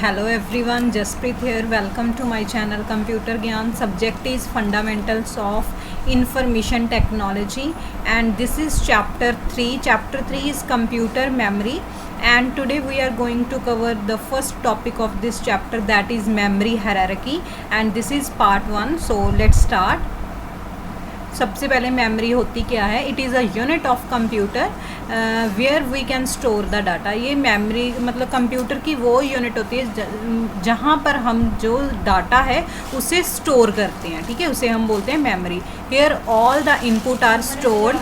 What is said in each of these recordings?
Hello everyone, Jaspreet here. Welcome to my channel Computer Gyan. Subject is Fundamentals of Information Technology and this is chapter 3. Chapter 3 is Computer Memory and today we are going to cover the first topic of this chapter, that is memory hierarchy, and this is part 1. So let's start. सबसे पहले memory होती क्या है? It is a unit of computer where we can store the data. ये memory मतलब computer की वो unit होती है जहाँ पर हम जो डाटा है उसे स्टोर करते हैं. ठीक है, उसे हम बोलते हैं memory. Here all the input are stored.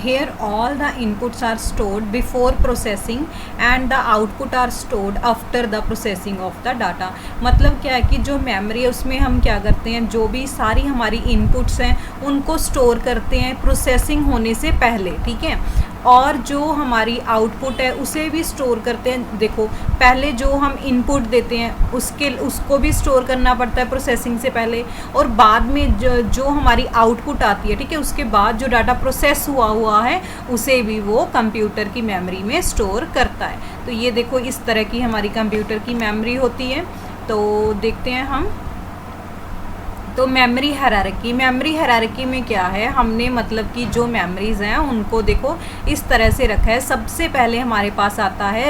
Here all the inputs are stored before processing and the output are stored after the processing of the data. मतलब क्या है कि जो मेमोरी है उसमें हम क्या करते हैं, जो भी सारी हमारी इनपुट्स हैं उनको स्टोर करते हैं प्रोसेसिंग होने से पहले. ठीक है, और जो हमारी आउटपुट है उसे भी स्टोर करते हैं. देखो, पहले जो हम इनपुट देते हैं उसको भी स्टोर करना पड़ता है प्रोसेसिंग से पहले, और बाद में जो हमारी आउटपुट आती है, ठीक है, उसके बाद जो डाटा प्रोसेस हुआ है उसे भी वो कंप्यूटर की मेमोरी में स्टोर करता है. तो ये देखो, इस तरह की हमारी कंप्यूटर की मेमोरी होती है. तो देखते हैं हम. तो मेमोरी हायरार्की में क्या है, हमने मतलब कि जो मेमोरीज़ हैं उनको देखो इस तरह से रखा है. सबसे पहले हमारे पास आता है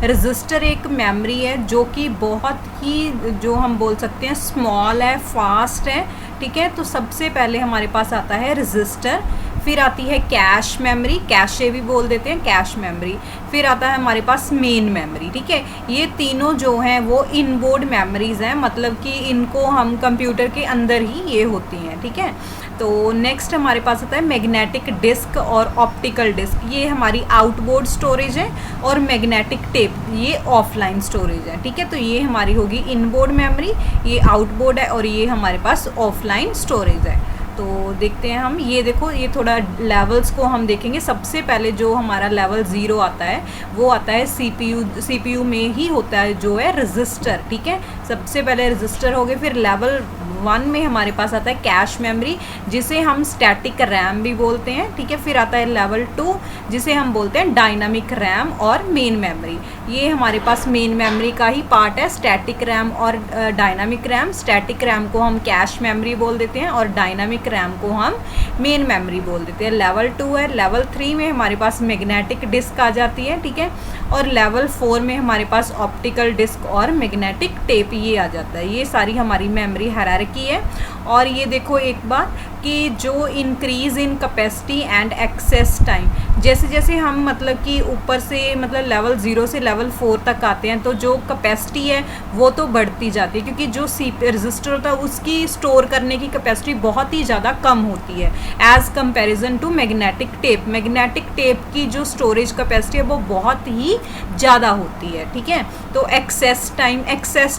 रजिस्टर एक मेमोरी है जो कि बहुत ही, जो हम बोल सकते हैं, स्मॉल है, फास्ट है. ठीक है, तो सबसे पहले हमारे पास आता है रजिस्टर. फिर आती है कैश मेमोरी, कैशे भी बोल देते हैं, कैश मेमोरी. फिर आता है हमारे पास मेन मेमोरी. ठीक है, ये तीनों जो हैं वो इनबोर्ड मेमोरीज़ हैं, मतलब कि इनको हम कंप्यूटर के अंदर ही ये होती हैं. ठीक है, तो नेक्स्ट हमारे पास आता है मैग्नेटिक डिस्क और ऑप्टिकल डिस्क. ये हमारी आउटबोर्ड स्टोरेज है, और मैग्नेटिक टेप ये ऑफलाइन स्टोरेज है. ठीक है, तो ये हमारी होगी इनबोर्ड मेमोरी, ये आउटबोर्ड है, और ये हमारे पास ऑफलाइन स्टोरेज है. तो देखते हैं हम. ये देखो, ये थोड़ा लेवल्स को हम देखेंगे. सबसे पहले जो हमारा लेवल 0 आता है वो आता है सीपीयू में ही होता है, जो है रजिस्टर. ठीक है, सबसे पहले रजिस्टर हो गए. फिर लेवल 1 में हमारे पास आता है कैश मेमोरी, जिसे हम स्टैटिक रैम भी बोलते हैं. ठीक है, फिर आता है लेवल 2 जिसे हम बोलते हैं डायनामिक रैम और मेन मेमोरी. ये हमारे पास मेन मेमोरी का ही पार्ट है, स्टैटिक रैम और डायनामिक रैम. स्टैटिक रैम को हम कैश मेमोरी बोल देते हैं और डायनामिक रैम को हम मेन मेमोरी बोल देते हैं. लेवल 2 है. लेवल 3 में हमारे पास मैग्नेटिक डिस्क आ जाती है. ठीक है, और लेवल 4 में हमारे पास ऑप्टिकल डिस्क और मैग्नेटिक टेप ये आ जाता है. ये सारी हमारी मेमोरी हायरार्की है. और ये देखो एक बात कि जो increase in capacity and access time, जैसे जैसे हम मतलब कि ऊपर से मतलब लेवल 0 से लेवल 4 तक आते हैं, तो जो कैपेसिटी है वो तो बढ़ती जाती है, क्योंकि जो रजिस्टर होता है उसकी स्टोर करने की कैपेसिटी बहुत ही ज़्यादा कम होती है as comparison to magnetic tape. Magnetic tape की जो स्टोरेज कैपेसिटी है वो बहुत ही ज़्यादा होती है. ठीक है, तो एक्सेस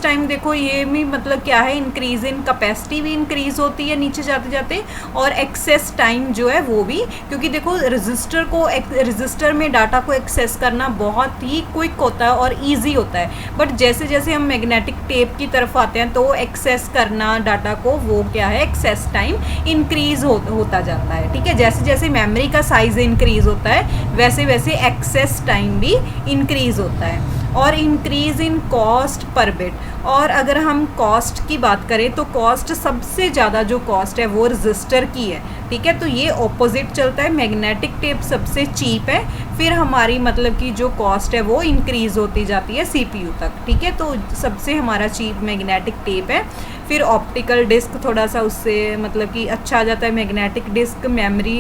टाइम देखो, ये भी मतलब क्या है, इंक्रीज़ इन कैपेसिटी भी इंक्रीज़ होती है नीचे जाते जाते, और एक्सेस टाइम जो है वो भी, क्योंकि देखो रजिस्टर में डाटा को एक्सेस करना बहुत ही क्विक होता है और इजी होता है. बट जैसे जैसे हम मैग्नेटिक टेप की तरफ आते हैं तो एक्सेस करना डाटा को, वो क्या है, एक्सेस टाइम इंक्रीज होता जाता है. ठीक है, जैसे जैसे मेमोरी का साइज इंक्रीज होता है वैसे वैसे एक्सेस टाइम भी इंक्रीज होता है. और increase in cost per bit. और अगर हम कॉस्ट की बात करें तो कॉस्ट, सबसे ज़्यादा जो कॉस्ट है वो रजिस्टर की है. ठीक है, तो ये ऑपोजिट चलता है. मैग्नेटिक टेप सबसे चीप है, फिर हमारी मतलब कि जो कॉस्ट है वो इंक्रीज़ होती जाती है सीपीयू तक. ठीक है, तो सबसे हमारा चीप मैग्नेटिक टेप है. फिर ऑप्टिकल डिस्क थोड़ा सा उससे मतलब कि अच्छा आ जाता है. Magnetic disk, memory,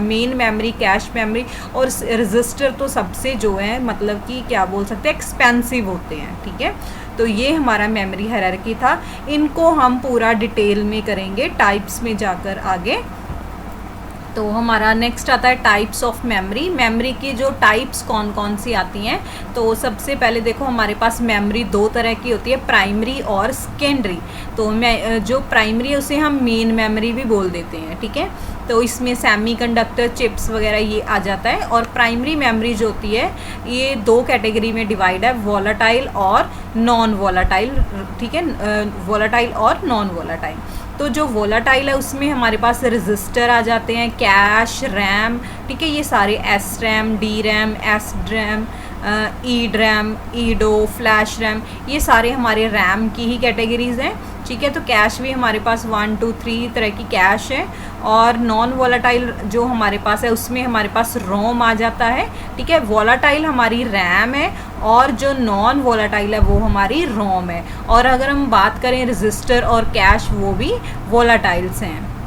main memory, cache memory, और रजिस्टर तो सबसे जो है मतलब कि क्या बोल सकते हैं, एक्सपेंसिव होते हैं. ठीक है, तो ये हमारा मेमोरी हायरार्की था. इनको हम पूरा डिटेल में करेंगे टाइप्स में जाकर आगे. तो हमारा नेक्स्ट आता है टाइप्स ऑफ मेमोरी की जो टाइप्स कौन कौन सी आती हैं. तो सबसे पहले देखो, हमारे पास मेमोरी 2 तरह की होती है, प्राइमरी और सेकेंडरी. तो जो प्राइमरी है उसे हम मेन मेमोरी भी बोल देते हैं. ठीक है, तो इसमें सेमीकंडक्टर चिप्स वगैरह ये आ जाता है. और प्राइमरी मेमोरी जो होती है ये 2 कैटेगरी में डिवाइड है, वॉलेटाइल और नॉन वॉलेटाइल. ठीक है, वॉलेटाइल और नॉन वॉलेटाइल. तो जो वोलाटाइल है उसमें हमारे पास रजिस्टर आ जाते हैं, कैश, रैम, ठीक है, ये सारे S RAM, D RAM, S RAM, E RAM, EDO, flash RAM, ये सारे हमारे रैम की ही कैटेगरीज़ हैं। ठीक है, तो कैश भी हमारे पास 1 2 3 तरह की कैश है। और नॉन वॉलेटाइल जो हमारे पास है उसमें हमारे पास रोम आ जाता है। ठीक है, वॉलेटाइल हमारी रैम है और जो नॉन वॉलेटाइल है वो हमारी रोम है। और अगर हम बात करें रजिस्टर और कैश, वो भी वॉलेटाइल्स हैं।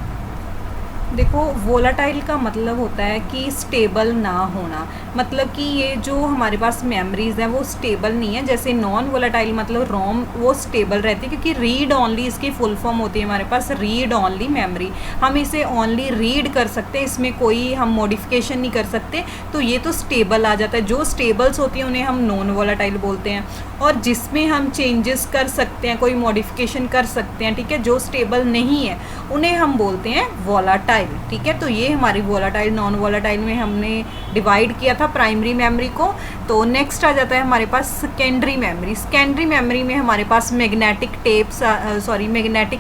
देखो, वोलाटाइल का मतलब होता है कि स्टेबल ना होना, मतलब कि ये जो हमारे पास मेमोरीज़ हैं वो स्टेबल नहीं है। जैसे नॉन वोलाटाइल मतलब रोम वो स्टेबल रहती है, क्योंकि रीड ऑनली इसकी फुल फॉर्म होती है हमारे पास, रीड ऑनली मेमोरी। हम इसे ओनली रीड कर सकते हैं, इसमें कोई हम मॉडिफिकेशन नहीं कर सकते, तो ये तो स्टेबल आ जाता है। जो स्टेबल्स होती हैं उन्हें हम नॉन वोलाटाइल बोलते हैं। और जिसमें हम चेंजेस कर सकते हैं, कोई मॉडिफिकेशन कर सकते हैं, ठीक है, जो स्टेबल नहीं है उन्हें हम बोलते हैं वोलाटाइल। ठीक है, तो ये हमारी वोलाटाइल नॉन वोलाटाइल में हमने डिवाइड किया था प्राइमरी मेमोरी को। तो नेक्स्ट आ जाता है हमारे पास सेकेंडरी मेमोरी। सेकेंडरी मेमोरी में हमारे पास मैग्नेटिक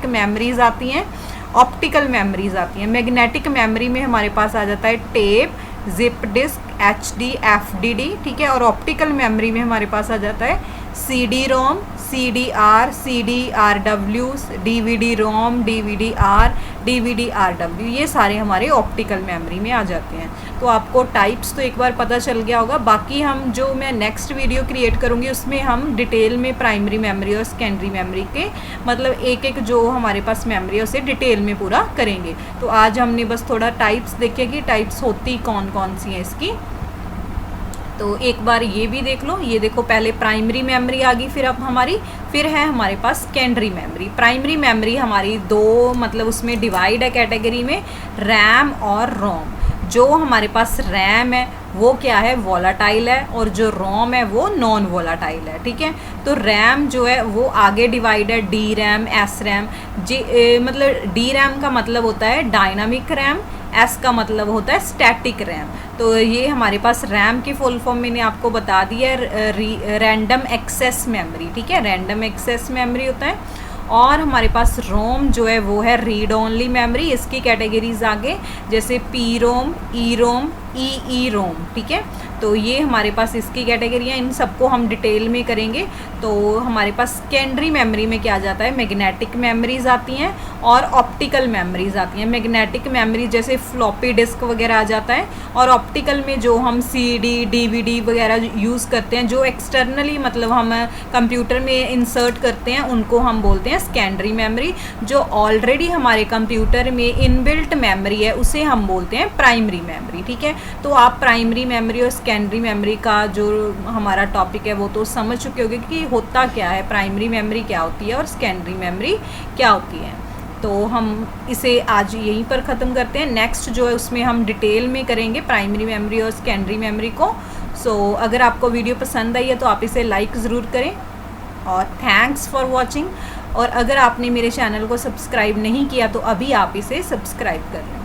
मेमोरीज आती हैं, ऑप्टिकल मेमोरीज आती हैं। मैग्नेटिक मेमोरी में हमारे पास आ जाता है tape, zip disk, HD, FDD। ठीक है, और ऑप्टिकल मेमोरी में हमारे पास आ जाता है CD रोम, CDR, CDRW, DVD रोम, DVD-R, DVD-RW। ये सारे हमारे ऑप्टिकल मेमोरी में आ जाते हैं। तो आपको टाइप्स तो एक बार पता चल गया होगा। बाकी हम जो मैं नेक्स्ट वीडियो क्रिएट करूँगी उसमें हम डिटेल में प्राइमरी मेमोरी और सेकेंडरी मेमोरी के मतलब एक एक जो हमारे पास मेमोरी है उसे डिटेल में पूरा करेंगे। तो आज हमने बस थोड़ा टाइप्स देखे कि टाइप्स होती कौन कौन सी हैं इसकी। तो एक बार ये भी देख लो, ये देखो, पहले प्राइमरी मेमोरी आ गई, फिर है हमारे पास सेकेंडरी मेमोरी। प्राइमरी मेमोरी हमारी दो मतलब उसमें डिवाइड है कैटेगरी में, रैम और रोम। जो हमारे पास रैम है वो क्या है, वोलाटाइल है, और जो रोम है वो नॉन वोलाटाइल है। ठीक है, तो रैम जो है वो आगे डिवाइड है, डी रैम, एस रैम। मतलब डी रैम का मतलब होता है डायनामिक रैम, एस का मतलब होता है स्टैटिक रैम। तो ये हमारे पास रैम की फुल फॉर्म मैंने आपको बता दी है, रैंडम एक्सेस मेमोरी। ठीक है, रैंडम एक्सेस मेमोरी होता है। और हमारे पास रोम जो है वो है रीड ओनली मेमोरी। इसकी कैटेगरीज आगे जैसे पी रोम, ई रोम, ई रोम। ठीक है, तो ये हमारे पास इसकी कैटेगरी है। इन सबको हम डिटेल में करेंगे। तो हमारे पास सेकेंडरी मेमोरी में क्या जाता है, मैग्नेटिक मेमोरीज आती हैं और ऑप्टिकल मेमोरीज आती हैं। मैग्नेटिक मेमोरी जैसे फ्लॉपी डिस्क वगैरह आ जाता है, और ऑप्टिकल में जो हम CD, DVD वगैरह यूज़ करते हैं, जो एक्सटर्नली मतलब हम कंप्यूटर में इंसर्ट करते हैं, उनको हम बोलते हैं सेकेंडरी मेमोरी। जो ऑलरेडी हमारे कंप्यूटर में इनबिल्ट मेमोरी है उसे हम बोलते हैं प्राइमरी मेमोरी। ठीक है, तो आप प्राइमरी मेमोरी और सेकेंडरी मेमोरी का जो हमारा टॉपिक है वो तो समझ चुके होंगे कि होता क्या है, प्राइमरी मेमोरी क्या होती है और सेकेंडरी मेमोरी क्या होती है। तो हम इसे आज यहीं पर ख़त्म करते हैं। नेक्स्ट जो है उसमें हम डिटेल में करेंगे प्राइमरी मेमोरी और सेकेंडरी मेमोरी को। सो अगर आपको वीडियो पसंद आई है तो आप इसे लाइक ज़रूर करें, और थैंक्स फॉर वॉचिंग। और अगर आपने मेरे चैनल को सब्सक्राइब नहीं किया तो अभी आप इसे सब्सक्राइब कर लें।